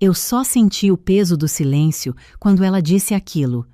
Eu só senti o peso do silêncio quando ela disse aquilo.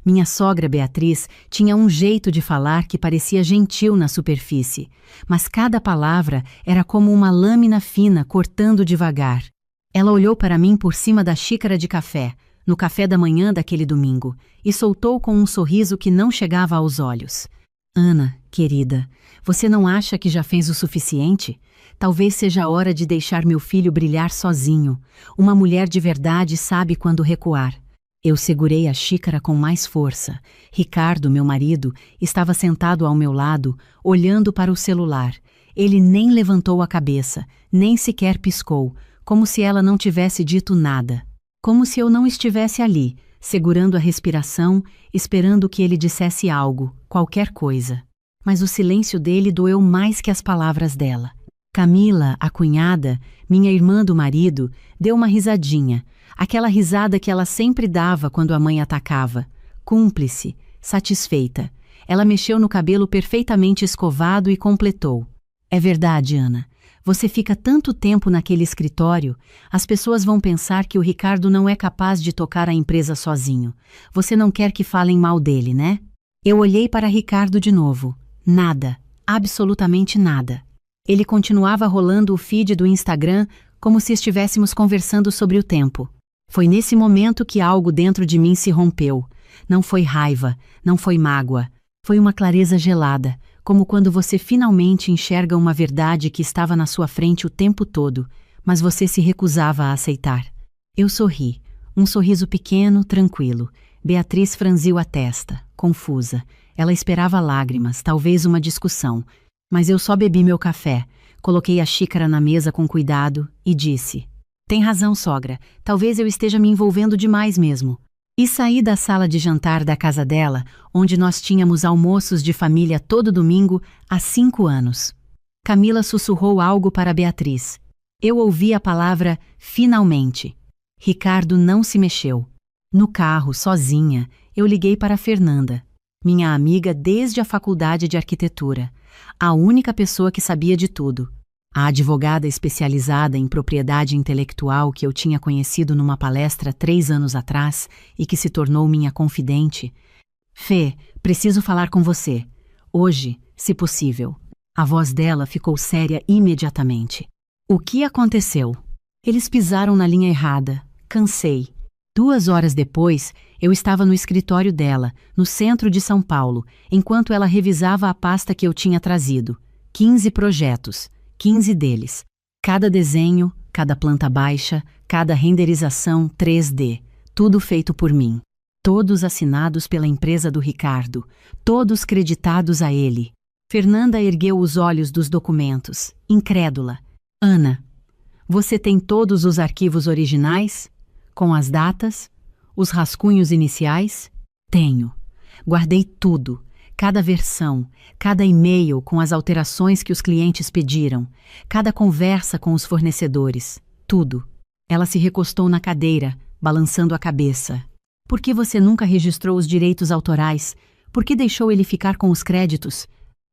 Minha sogra Beatriz tinha um jeito de falar que parecia gentil na superfície, mas cada palavra era como uma lâmina fina cortando devagar. Ela olhou para mim por cima da xícara de café, no café da manhã daquele domingo, e soltou com um sorriso que não chegava aos olhos. Ana, querida, você não acha que já fez o suficiente? Talvez seja a hora de deixar meu filho brilhar sozinho. Uma mulher de verdade sabe quando recuar. Eu segurei a xícara com mais força. Ricardo, meu marido, estava sentado ao meu lado, olhando para o celular. Ele nem levantou a cabeça, nem sequer piscou, como se ela não tivesse dito nada. Como se eu não estivesse ali, segurando a respiração, esperando que ele dissesse algo, qualquer coisa. Mas o silêncio dele doeu mais que as palavras dela. Camila, a cunhada, minha irmã do marido, deu uma risadinha, aquela risada que ela sempre dava quando a mãe atacava. Cúmplice, satisfeita. Ela mexeu no cabelo perfeitamente escovado e completou. É verdade, Ana. Você fica tanto tempo naquele escritório, as pessoas vão pensar que o Ricardo não é capaz de tocar a empresa sozinho. Você não quer que falem mal dele, né? Eu olhei para Ricardo de novo. Nada, absolutamente nada. Ele continuava rolando o feed do Instagram como se estivéssemos conversando sobre o tempo. Foi nesse momento que algo dentro de mim se rompeu. Não foi raiva, não foi mágoa. Foi uma clareza gelada, como quando você finalmente enxerga uma verdade que estava na sua frente o tempo todo, mas você se recusava a aceitar. Eu sorri, um sorriso pequeno, tranquilo. Beatriz franziu a testa, confusa. Ela esperava lágrimas, talvez uma discussão. Mas eu só bebi meu café, coloquei a xícara na mesa com cuidado e disse: tem razão, sogra, talvez eu esteja me envolvendo demais mesmo. E saí da sala de jantar da casa dela, onde nós tínhamos almoços de família todo domingo há 5 anos. Camila sussurrou algo para Beatriz. Eu ouvi a palavra finalmente. Ricardo não se mexeu. No carro, sozinha, eu liguei para Fernanda, minha amiga desde a faculdade de arquitetura. A única pessoa que sabia de tudo. A advogada especializada em propriedade intelectual que eu tinha conhecido numa palestra 3 anos atrás e que se tornou minha confidente. Fê, preciso falar com você. Hoje, se possível. A voz dela ficou séria imediatamente. O que aconteceu? Eles pisaram na linha errada. Cansei. 2 horas depois, eu estava no escritório dela, no centro de São Paulo, enquanto ela revisava a pasta que eu tinha trazido. 15 projetos, 15 deles. Cada desenho, cada planta baixa, cada renderização 3D. Tudo feito por mim. Todos assinados pela empresa do Ricardo. Todos creditados a ele. Fernanda ergueu os olhos dos documentos, incrédula. Ana, você tem todos os arquivos originais? Com as datas? Os rascunhos iniciais? Tenho. Guardei tudo, cada versão, cada e-mail com as alterações que os clientes pediram, cada conversa com os fornecedores, tudo. Ela se recostou na cadeira, balançando a cabeça. Por que você nunca registrou os direitos autorais? Por que deixou ele ficar com os créditos?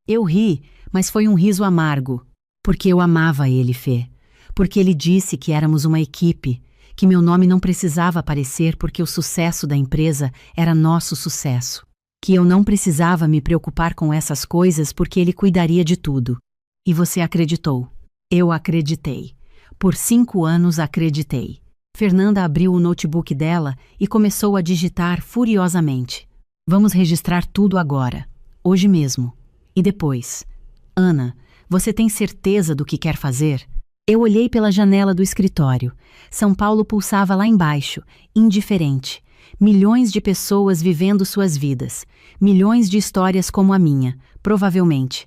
Eu ri, mas foi um riso amargo. Porque eu amava ele, Fê. Porque ele disse que éramos uma equipe, que meu nome não precisava aparecer porque o sucesso da empresa era nosso sucesso. Que eu não precisava me preocupar com essas coisas porque ele cuidaria de tudo. E você acreditou. Eu acreditei. Por 5 anos acreditei. Fernanda abriu o notebook dela e começou a digitar furiosamente. Vamos registrar tudo agora. Hoje mesmo. E depois. Ana, você tem certeza do que quer fazer? Eu olhei pela janela do escritório. São Paulo pulsava lá embaixo, indiferente. Milhões de pessoas vivendo suas vidas. Milhões de histórias como a minha, provavelmente.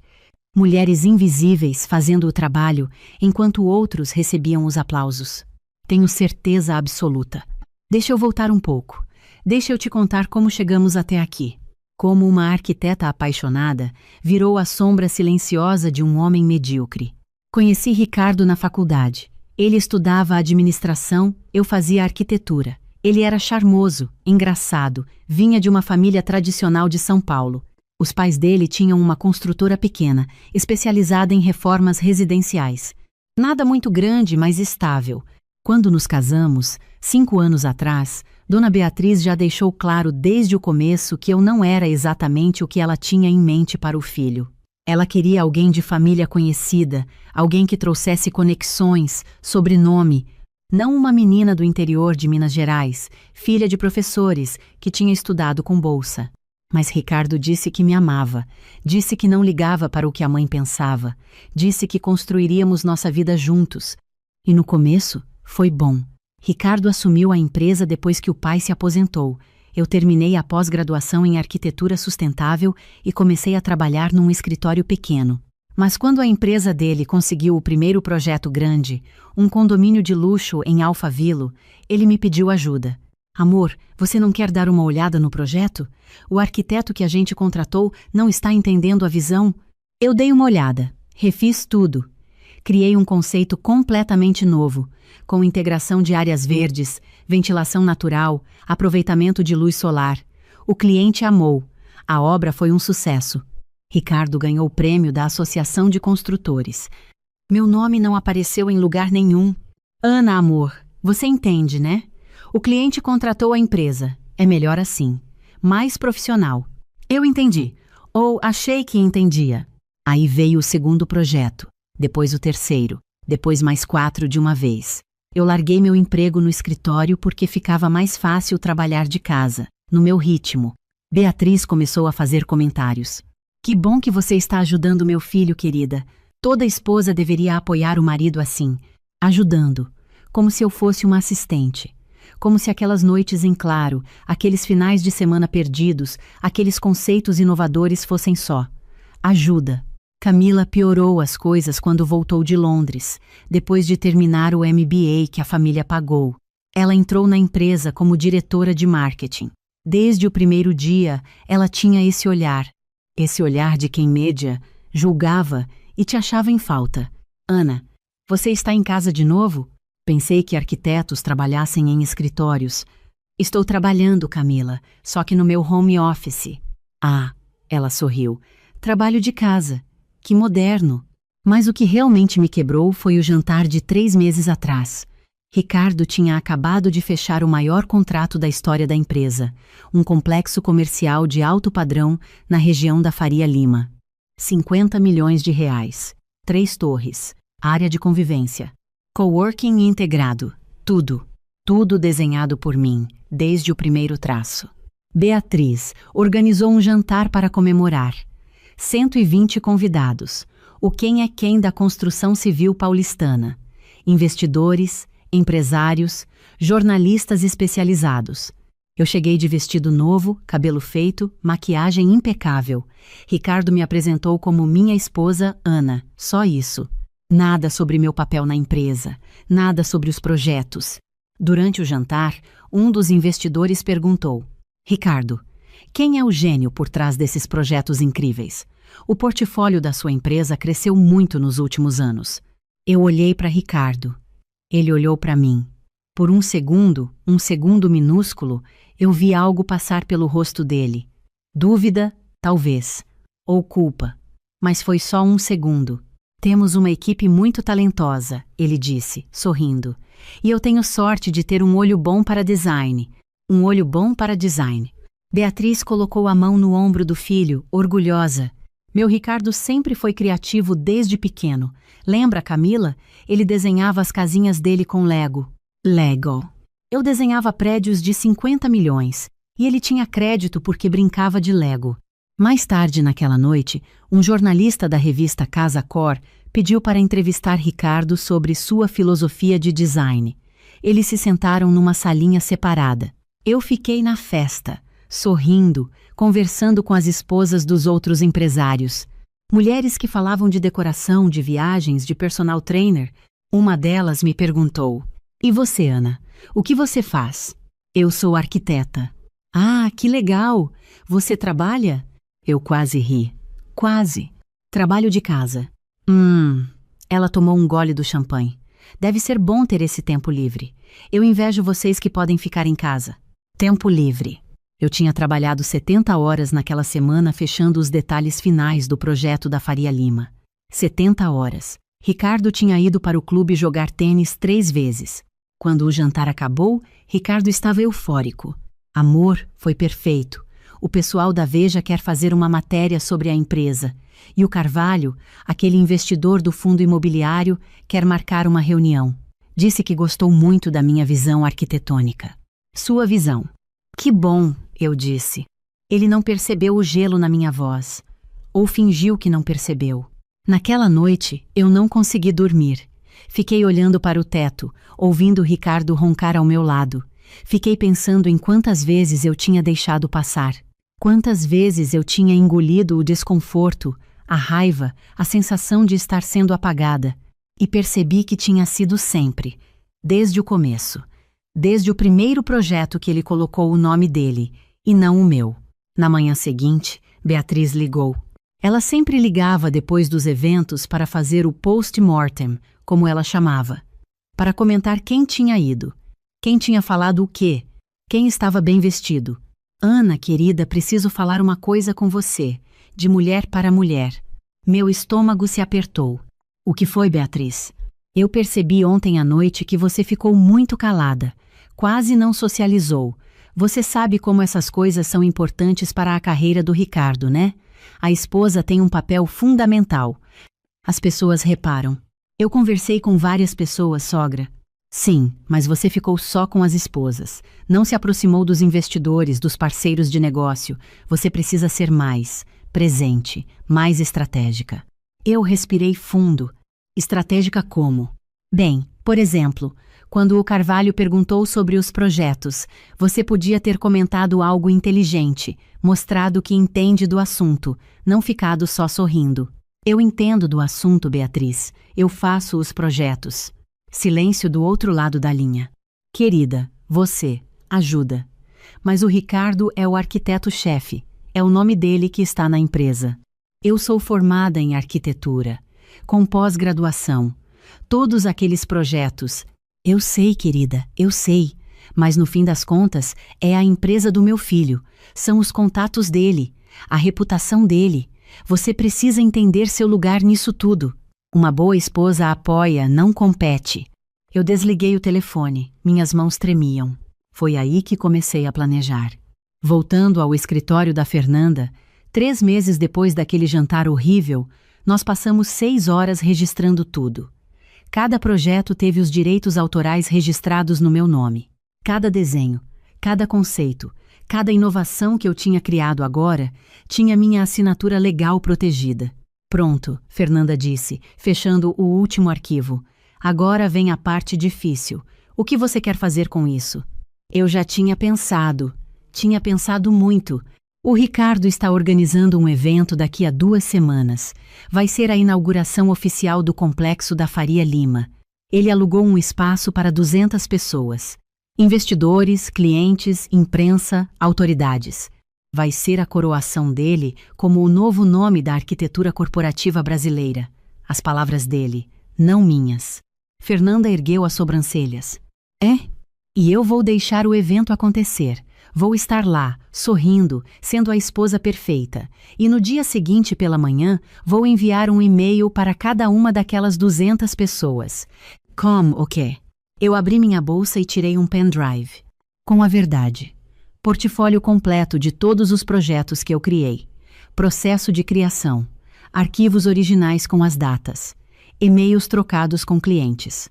Mulheres invisíveis fazendo o trabalho, enquanto outros recebiam os aplausos. Tenho certeza absoluta. Deixa eu voltar um pouco. Deixa eu te contar como chegamos até aqui. Como uma arquiteta apaixonada, virou a sombra silenciosa de um homem medíocre. Conheci Ricardo na faculdade. Ele estudava administração, eu fazia arquitetura. Ele era charmoso, engraçado, vinha de uma família tradicional de São Paulo. Os pais dele tinham uma construtora pequena, especializada em reformas residenciais. Nada muito grande, mas estável. Quando nos casamos, 5 anos atrás, Dona Beatriz já deixou claro desde o começo que eu não era exatamente o que ela tinha em mente para o filho. Ela queria alguém de família conhecida, alguém que trouxesse conexões, sobrenome, não uma menina do interior de Minas Gerais, filha de professores, que tinha estudado com bolsa. Mas Ricardo disse que me amava, disse que não ligava para o que a mãe pensava, disse que construiríamos nossa vida juntos. E no começo, foi bom. Ricardo assumiu a empresa depois que o pai se aposentou. Eu terminei a pós-graduação em arquitetura sustentável e comecei a trabalhar num escritório pequeno. Mas quando a empresa dele conseguiu o primeiro projeto grande, um condomínio de luxo em Alphaville, ele me pediu ajuda. Amor, você não quer dar uma olhada no projeto? O arquiteto que a gente contratou não está entendendo a visão? Eu dei uma olhada, refiz tudo. Criei um conceito completamente novo, com integração de áreas verdes, ventilação natural, aproveitamento de luz solar. O cliente amou. A obra foi um sucesso. Ricardo ganhou o prêmio da Associação de Construtores. Meu nome não apareceu em lugar nenhum. Ana, amor, você entende, né? O cliente contratou a empresa. É melhor assim. Mais profissional. Eu entendi. Ou achei que entendia. Aí veio o segundo projeto. Depois o terceiro. Depois mais 4 de uma vez. Eu larguei meu emprego no escritório porque ficava mais fácil trabalhar de casa, no meu ritmo. Beatriz começou a fazer comentários. Que bom que você está ajudando meu filho, querida. Toda esposa deveria apoiar o marido assim, ajudando, como se eu fosse uma assistente. Como se aquelas noites em claro, aqueles finais de semana perdidos, aqueles conceitos inovadores fossem só. Ajuda. Camila piorou as coisas quando voltou de Londres, depois de terminar o MBA que a família pagou. Ela entrou na empresa como diretora de marketing. Desde o primeiro dia, ela tinha esse olhar de quem media, julgava e te achava em falta. Ana, você está em casa de novo? Pensei que arquitetos trabalhassem em escritórios. Estou trabalhando, Camila, só que no meu home office. Ah, ela sorriu. Trabalho de casa. Que moderno! Mas o que realmente me quebrou foi o jantar de 3 meses atrás. Ricardo tinha acabado de fechar o maior contrato da história da empresa, um complexo comercial de alto padrão na região da Faria Lima. 50 milhões de reais, 3 torres, área de convivência, coworking integrado, tudo desenhado por mim, desde o primeiro traço. Beatriz organizou um jantar para comemorar. 120 convidados, o quem é quem da construção civil paulistana, investidores, empresários, jornalistas especializados. Eu cheguei de vestido novo, cabelo feito, maquiagem impecável. Ricardo me apresentou como minha esposa, Ana, só isso. Nada sobre meu papel na empresa, nada sobre os projetos. Durante o jantar, um dos investidores perguntou: Ricardo, quem é o gênio por trás desses projetos incríveis? O portfólio da sua empresa cresceu muito nos últimos anos. Eu olhei para Ricardo. Ele olhou para mim. Por um segundo minúsculo, eu vi algo passar pelo rosto dele. Dúvida, talvez. Ou culpa. Mas foi só um segundo. Temos uma equipe muito talentosa, ele disse, sorrindo. E eu tenho sorte de ter um olho bom para design. Um olho bom para design. Beatriz colocou a mão no ombro do filho, orgulhosa. Meu Ricardo sempre foi criativo desde pequeno. Lembra, Camila? Ele desenhava as casinhas dele com Lego. Eu desenhava prédios de 50 milhões. E ele tinha crédito porque brincava de Lego. Mais tarde naquela noite, um jornalista da revista Casa Cor pediu para entrevistar Ricardo sobre sua filosofia de design. Eles se sentaram numa salinha separada. Eu fiquei na festa, sorrindo, conversando com as esposas dos outros empresários. Mulheres que falavam de decoração, de viagens, de personal trainer. Uma delas me perguntou: E você, Ana? O que você faz? Eu sou arquiteta. Ah, que legal! Você trabalha? Eu quase ri. Quase. Trabalho de casa. Ela tomou um gole do champanhe. Deve ser bom ter esse tempo livre. Eu invejo vocês que podem ficar em casa. Tempo livre. Eu tinha trabalhado 70 horas naquela semana fechando os detalhes finais do projeto da Faria Lima. 70 horas. Ricardo tinha ido para o clube jogar tênis 3 vezes. Quando o jantar acabou, Ricardo estava eufórico. Amor, foi perfeito. O pessoal da Veja quer fazer uma matéria sobre a empresa. E o Carvalho, aquele investidor do fundo imobiliário, quer marcar uma reunião. Disse que gostou muito da minha visão arquitetônica. Sua visão. Que bom, eu disse. Ele não percebeu o gelo na minha voz. Ou fingiu que não percebeu. Naquela noite, eu não consegui dormir. Fiquei olhando para o teto, ouvindo Ricardo roncar ao meu lado. Fiquei pensando em quantas vezes eu tinha deixado passar. Quantas vezes eu tinha engolido o desconforto, a raiva, a sensação de estar sendo apagada. E percebi que tinha sido sempre, desde o começo. Desde o primeiro projeto que ele colocou o nome dele, e não o meu. Na manhã seguinte, Beatriz ligou. Ela sempre ligava depois dos eventos para fazer o post-mortem, como ela chamava. Para comentar quem tinha ido, quem tinha falado o quê, quem estava bem vestido. Ana, querida, preciso falar uma coisa com você, de mulher para mulher. Meu estômago se apertou. O que foi, Beatriz? Eu percebi ontem à noite que você ficou muito calada, quase não socializou. Você sabe como essas coisas são importantes para a carreira do Ricardo, né? A esposa tem um papel fundamental. As pessoas reparam. Eu conversei com várias pessoas, sogra. Sim, mas você ficou só com as esposas. Não se aproximou dos investidores, dos parceiros de negócio. Você precisa ser mais presente, mais estratégica. Eu respirei fundo. Estratégica como? Bem, por exemplo, quando o Carvalho perguntou sobre os projetos, você podia ter comentado algo inteligente, mostrado que entende do assunto, não ficado só sorrindo. Eu entendo do assunto, Beatriz. Eu faço os projetos. Silêncio do outro lado da linha. Querida, você ajuda. Mas o Ricardo é o arquiteto-chefe. É o nome dele que está na empresa. Eu sou formada em arquitetura, com pós-graduação. Todos aqueles projetos. Eu sei, querida, eu sei. Mas no fim das contas, é a empresa do meu filho. São os contatos dele, a reputação dele. Você precisa entender seu lugar nisso tudo. Uma boa esposa apoia, não compete. Eu desliguei o telefone, minhas mãos tremiam. Foi aí que comecei a planejar. Voltando ao escritório da Fernanda, 3 meses depois daquele jantar horrível, nós passamos 6 horas registrando tudo. Cada projeto teve os direitos autorais registrados no meu nome. Cada desenho, cada conceito, cada inovação que eu tinha criado agora tinha minha assinatura legal protegida. Pronto, Fernanda disse, fechando o último arquivo. Agora vem a parte difícil. O que você quer fazer com isso? Eu já tinha pensado muito. O Ricardo está organizando um evento daqui a 2 semanas. Vai ser a inauguração oficial do complexo da Faria Lima. Ele alugou um espaço para 200 pessoas. Investidores, clientes, imprensa, autoridades. Vai ser a coroação dele como o novo nome da arquitetura corporativa brasileira. As palavras dele, não minhas. Fernanda ergueu as sobrancelhas. É? E eu vou deixar o evento acontecer. Vou estar lá, sorrindo, sendo a esposa perfeita. E no dia seguinte pela manhã, vou enviar um e-mail para cada uma daquelas 200 pessoas. Como o quê? Eu abri minha bolsa e tirei um pendrive. Com a verdade. Portfólio completo de todos os projetos que eu criei. Processo de criação. Arquivos originais com as datas. E-mails trocados com clientes.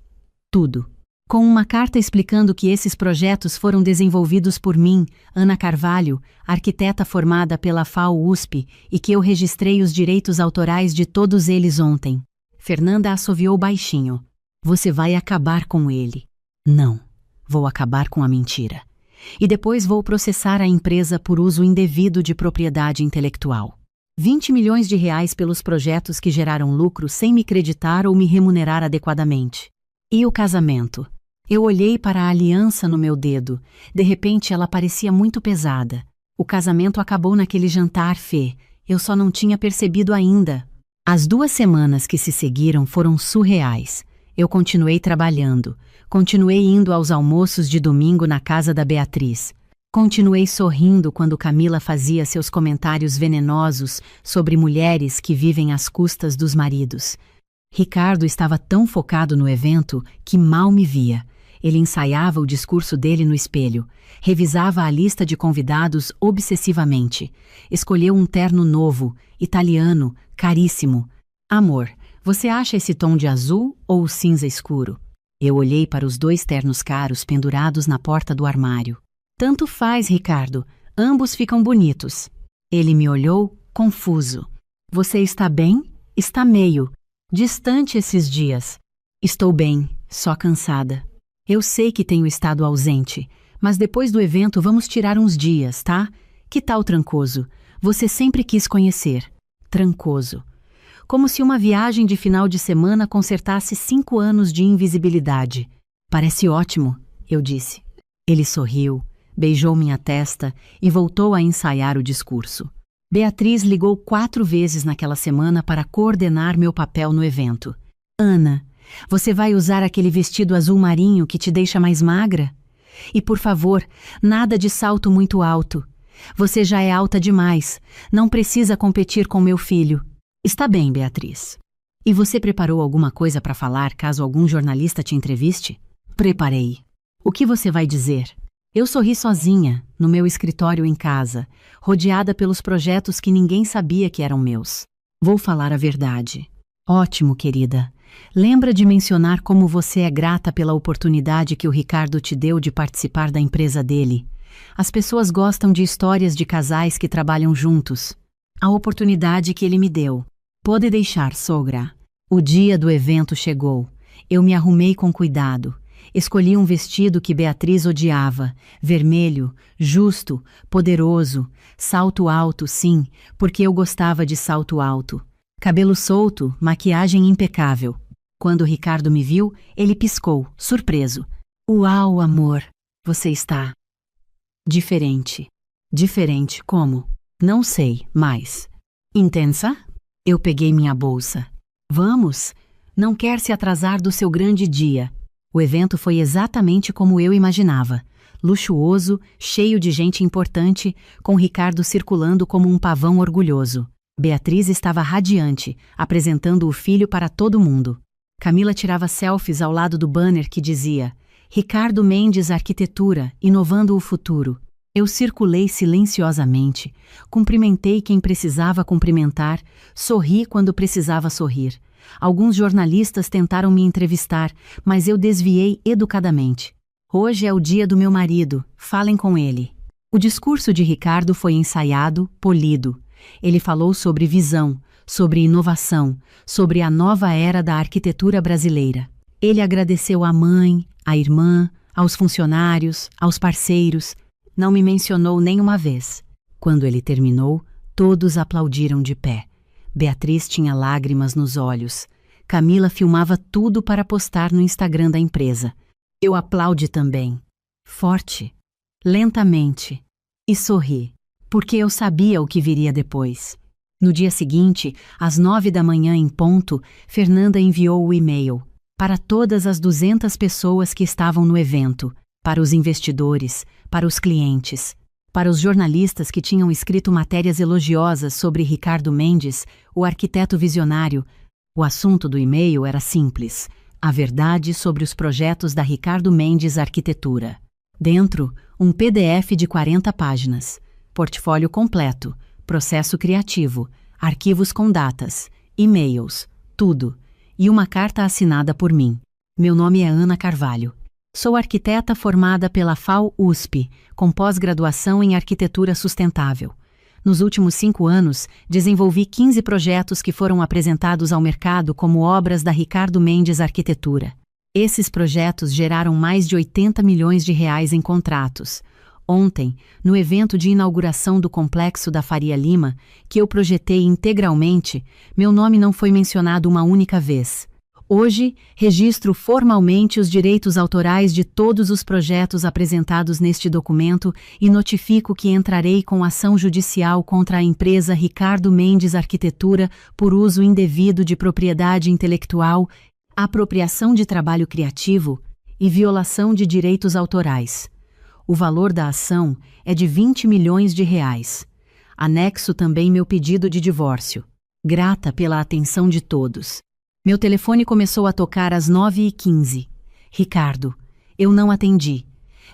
Tudo. Com uma carta explicando que esses projetos foram desenvolvidos por mim, Ana Carvalho, arquiteta formada pela FAO-USP, e que eu registrei os direitos autorais de todos eles ontem. Fernanda assoviou baixinho. Você vai acabar com ele. Não, vou acabar com a mentira. E depois vou processar a empresa por uso indevido de propriedade intelectual. 20 milhões de reais pelos projetos que geraram lucro sem me creditar ou me remunerar adequadamente. E o casamento? Eu olhei para a aliança no meu dedo. De repente ela parecia muito pesada. O casamento acabou naquele jantar, Fê. Eu só não tinha percebido ainda. As 2 semanas que se seguiram foram surreais. Eu continuei trabalhando. Continuei indo aos almoços de domingo na casa da Beatriz. Continuei sorrindo quando Camila fazia seus comentários venenosos sobre mulheres que vivem às custas dos maridos. Ricardo estava tão focado no evento que mal me via. Ele ensaiava o discurso dele no espelho, revisava a lista de convidados obsessivamente. Escolheu um terno novo, italiano, caríssimo. Amor, você acha esse tom de azul ou cinza escuro? Eu olhei para os 2 ternos caros pendurados na porta do armário. Tanto faz, Ricardo. Ambos ficam bonitos. Ele me olhou, confuso. Você está bem? Está meio distante esses dias. Estou bem, só cansada. Eu sei que tenho estado ausente, mas depois do evento vamos tirar uns dias, tá? Que tal Trancoso? Você sempre quis conhecer. Trancoso. Como se uma viagem de final de semana consertasse 5 anos de invisibilidade. Parece ótimo, eu disse. Ele sorriu, beijou minha testa e voltou a ensaiar o discurso. Beatriz ligou 4 vezes naquela semana para coordenar meu papel no evento. Ana, você vai usar aquele vestido azul marinho que te deixa mais magra? E por favor, nada de salto muito alto. Você já é alta demais, não precisa competir com meu filho. Está bem, Beatriz. E você preparou alguma coisa para falar caso algum jornalista te entreviste? Preparei. O que você vai dizer? Eu sorri sozinha, no meu escritório em casa, rodeada pelos projetos que ninguém sabia que eram meus. Vou falar a verdade. Ótimo, querida. Lembra de mencionar como você é grata pela oportunidade que o Ricardo te deu de participar da empresa dele. As pessoas gostam de histórias de casais que trabalham juntos. A oportunidade que ele me deu. Pode deixar, sogra. O dia do evento chegou. Eu me arrumei com cuidado. Escolhi um vestido que Beatriz odiava, vermelho, justo, poderoso, salto alto, sim, porque eu gostava de salto alto. Cabelo solto, maquiagem impecável. Quando Ricardo me viu, ele piscou, surpreso. Uau, amor, você está diferente. Diferente como? Não sei, mas... Intensa? Eu peguei minha bolsa. Vamos? Não quer se atrasar do seu grande dia. O evento foi exatamente como eu imaginava. Luxuoso, cheio de gente importante, com Ricardo circulando como um pavão orgulhoso. Beatriz estava radiante, apresentando o filho para todo mundo. Camila tirava selfies ao lado do banner que dizia Ricardo Mendes Arquitetura, inovando o futuro. Eu circulei silenciosamente, cumprimentei quem precisava cumprimentar, sorri quando precisava sorrir. Alguns jornalistas tentaram me entrevistar, mas eu desviei educadamente. Hoje é o dia do meu marido, falem com ele. O discurso de Ricardo foi ensaiado, polido. Ele falou sobre visão, sobre inovação, sobre a nova era da arquitetura brasileira. Ele agradeceu à mãe, à irmã, aos funcionários, aos parceiros. Não me mencionou nenhuma vez. Quando ele terminou, todos aplaudiram de pé. Beatriz tinha lágrimas nos olhos. Camila filmava tudo para postar no Instagram da empresa. Eu aplaudi também. Forte, lentamente. E sorri, porque eu sabia o que viria depois. No dia seguinte, às 9 da manhã em ponto, Fernanda enviou o e-mail para todas as 200 pessoas que estavam no evento, para os investidores, para os clientes, para os jornalistas que tinham escrito matérias elogiosas sobre Ricardo Mendes, o arquiteto visionário. O assunto do e-mail era simples: a verdade sobre os projetos da Ricardo Mendes Arquitetura. Dentro, um PDF de 40 páginas, portfólio completo, processo criativo, arquivos com datas, e-mails, tudo, e uma carta assinada por mim. Meu nome é Ana Carvalho. Sou arquiteta formada pela FAO-USP, com pós-graduação em arquitetura sustentável. Nos últimos 5 anos, desenvolvi 15 projetos que foram apresentados ao mercado como obras da Ricardo Mendes Arquitetura. Esses projetos geraram mais de 80 milhões de reais em contratos. Ontem, no evento de inauguração do complexo da Faria Lima, que eu projetei integralmente, meu nome não foi mencionado uma única vez. Hoje, registro formalmente os direitos autorais de todos os projetos apresentados neste documento e notifico que entrarei com ação judicial contra a empresa Ricardo Mendes Arquitetura por uso indevido de propriedade intelectual, apropriação de trabalho criativo e violação de direitos autorais. O valor da ação é de 20 milhões de reais. Anexo também meu pedido de divórcio. Grata pela atenção de todos. Meu telefone começou a tocar às 9h15. Ricardo, Eu não atendi.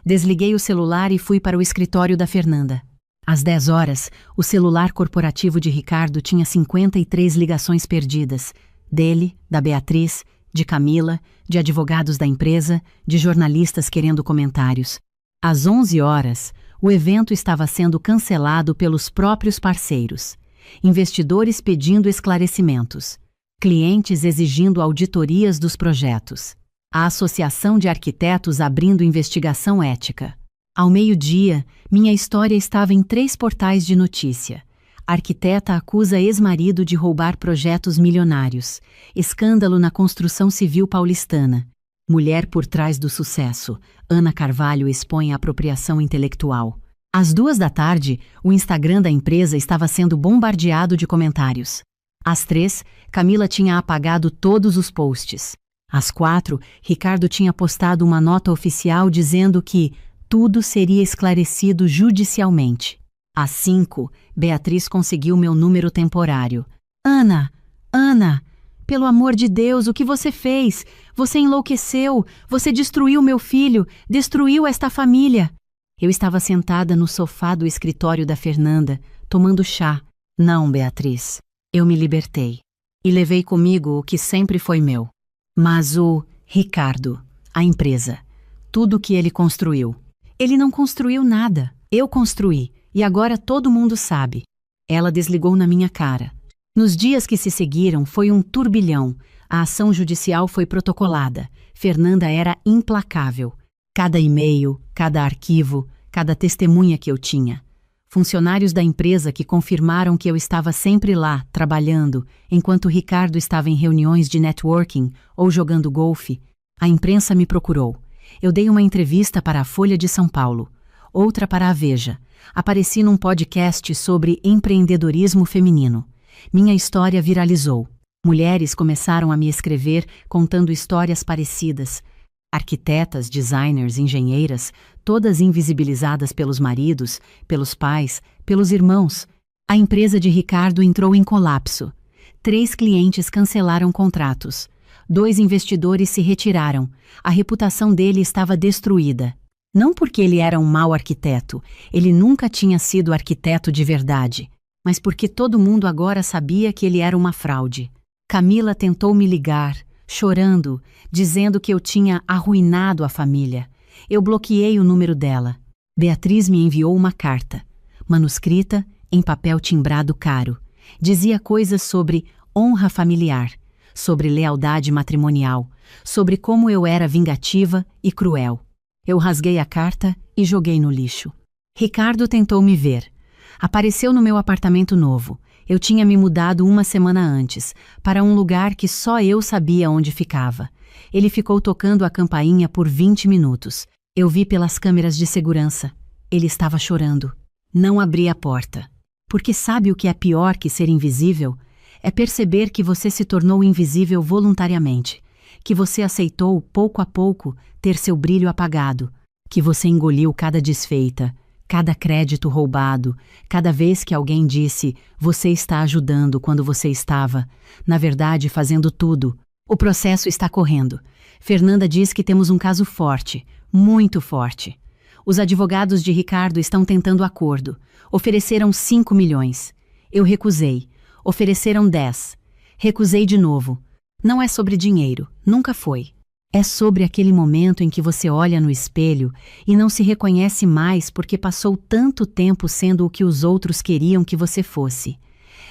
Desliguei o celular e fui para o escritório da Fernanda. Às 10 horas, o celular corporativo de Ricardo tinha 53 ligações perdidas. Dele, da Beatriz, de Camila, de advogados da empresa, de jornalistas querendo comentários. Às 11 horas, o evento estava sendo cancelado pelos próprios parceiros. Investidores pedindo esclarecimentos. Clientes exigindo auditorias dos projetos. A Associação de Arquitetos abrindo investigação ética. Ao meio-dia, minha história estava em 3 portais de notícia. Arquiteta acusa ex-marido de roubar projetos milionários. Escândalo na construção civil paulistana. Mulher por trás do sucesso. Ana Carvalho expõe a apropriação intelectual. Às 2 da tarde, o Instagram da empresa estava sendo bombardeado de comentários. Às 3, Camila tinha apagado todos os posts. Às 4, Ricardo tinha postado uma nota oficial dizendo que tudo seria esclarecido judicialmente. Às 5, Beatriz conseguiu meu número temporário. Ana, pelo amor de Deus, o que você fez? Você enlouqueceu, você destruiu meu filho, destruiu esta família. Eu estava sentada no sofá do escritório da Fernanda, tomando chá. Não, Beatriz, eu me libertei. E levei comigo o que sempre foi meu. Mas o Ricardo, a empresa, tudo que ele construiu. Ele não construiu nada, eu construí, e agora todo mundo sabe. Ela desligou na minha cara. Nos dias que se seguiram foi um turbilhão. A ação judicial foi protocolada. Fernanda era implacável. Cada e-mail, cada arquivo, cada testemunha que eu tinha. Funcionários da empresa que confirmaram que eu estava sempre lá, trabalhando, enquanto Ricardo estava em reuniões de networking ou jogando golfe. A imprensa me procurou. Eu dei uma entrevista para a Folha de São Paulo, outra para a Veja. Apareci num podcast sobre empreendedorismo feminino. Minha história viralizou. Mulheres começaram a me escrever contando histórias parecidas. Arquitetas, designers, engenheiras, todas invisibilizadas pelos maridos, pelos pais, pelos irmãos. A empresa de Ricardo entrou em colapso. 3 clientes cancelaram contratos. 2 investidores se retiraram. A reputação dele estava destruída. Não porque ele era um mau arquiteto, ele nunca tinha sido arquiteto de verdade, mas porque todo mundo agora sabia que ele era uma fraude. Camila tentou me ligar, chorando, dizendo que eu tinha arruinado a família. Eu bloqueei o número dela. Beatriz me enviou uma carta, manuscrita, em papel timbrado caro. Dizia coisas sobre honra familiar, sobre lealdade matrimonial, sobre como eu era vingativa e cruel. Eu rasguei a carta e joguei no lixo. Ricardo tentou me ver. Apareceu no meu apartamento novo. Eu tinha me mudado uma semana antes, para um lugar que só eu sabia onde ficava. Ele ficou tocando a campainha por 20 minutos. Eu vi pelas câmeras de segurança. Ele estava chorando. Não abri a porta. Porque sabe o que é pior que ser invisível? É perceber que você se tornou invisível voluntariamente. Que você aceitou, pouco a pouco, ter seu brilho apagado. Que você engoliu cada desfeita, cada crédito roubado, cada vez que alguém disse você está ajudando quando você estava, na verdade, fazendo tudo. O processo está correndo. Fernanda diz que temos um caso forte, muito forte. Os advogados de Ricardo estão tentando acordo. Ofereceram 5 milhões. Eu recusei. Ofereceram 10. Recusei de novo. Não é sobre dinheiro, nunca foi. É sobre aquele momento em que você olha no espelho e não se reconhece mais porque passou tanto tempo sendo o que os outros queriam que você fosse.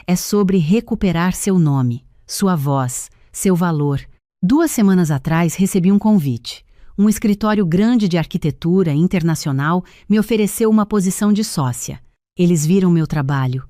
É sobre recuperar seu nome, sua voz, seu valor. 2 semanas atrás recebi um convite. Um escritório grande de arquitetura internacional me ofereceu uma posição de sócia. Eles viram meu trabalho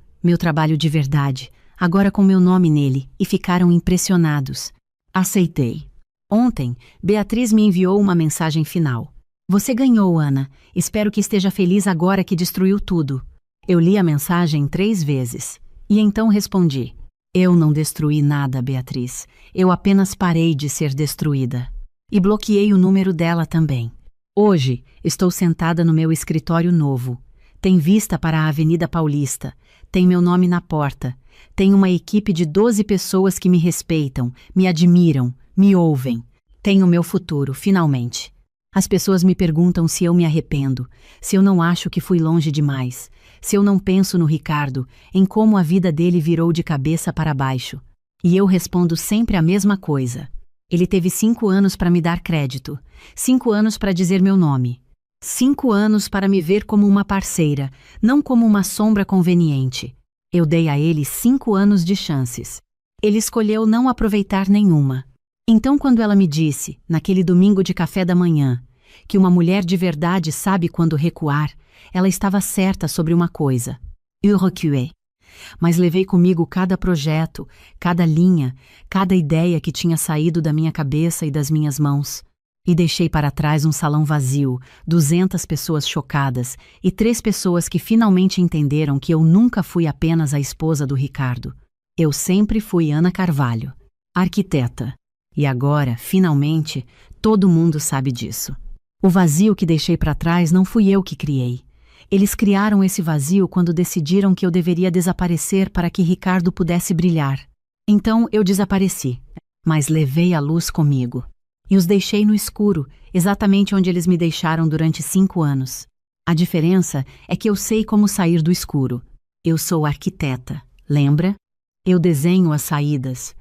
de verdade, agora com meu nome nele, e ficaram impressionados. Aceitei. Ontem, Beatriz me enviou uma mensagem final. Você ganhou, Ana. Espero que esteja feliz agora que destruiu tudo. Eu li a mensagem 3 vezes. E então respondi. Eu não destruí nada, Beatriz. Eu apenas parei de ser destruída. E bloqueei o número dela também. Hoje, estou sentada no meu escritório novo. Tem vista para a Avenida Paulista. Tem meu nome na porta. Tem uma equipe de 12 pessoas que me respeitam, me admiram, me ouvem. Tenho meu futuro, finalmente. As pessoas me perguntam se eu me arrependo, se eu não acho que fui longe demais, se eu não penso no Ricardo, em como a vida dele virou de cabeça para baixo. E eu respondo sempre a mesma coisa. Ele teve 5 anos para me dar crédito, 5 anos para dizer meu nome, 5 anos para me ver como uma parceira, não como uma sombra conveniente. Eu dei a ele 5 anos de chances. Ele escolheu não aproveitar nenhuma. Então, quando ela me disse, naquele domingo de café da manhã, que uma mulher de verdade sabe quando recuar, ela estava certa sobre uma coisa. Eu recuei. Mas levei comigo cada projeto, cada linha, cada ideia que tinha saído da minha cabeça e das minhas mãos. E deixei para trás um salão vazio, 200 pessoas chocadas e 3 pessoas que finalmente entenderam que eu nunca fui apenas a esposa do Ricardo. Eu sempre fui Ana Carvalho, arquiteta. E agora, finalmente, todo mundo sabe disso. O vazio que deixei para trás não fui eu que criei. Eles criaram esse vazio quando decidiram que eu deveria desaparecer para que Ricardo pudesse brilhar. Então eu desapareci, mas levei a luz comigo. E os deixei no escuro, exatamente onde eles me deixaram durante 5 anos. A diferença é que eu sei como sair do escuro. Eu sou arquiteta, lembra? Eu desenho as saídas,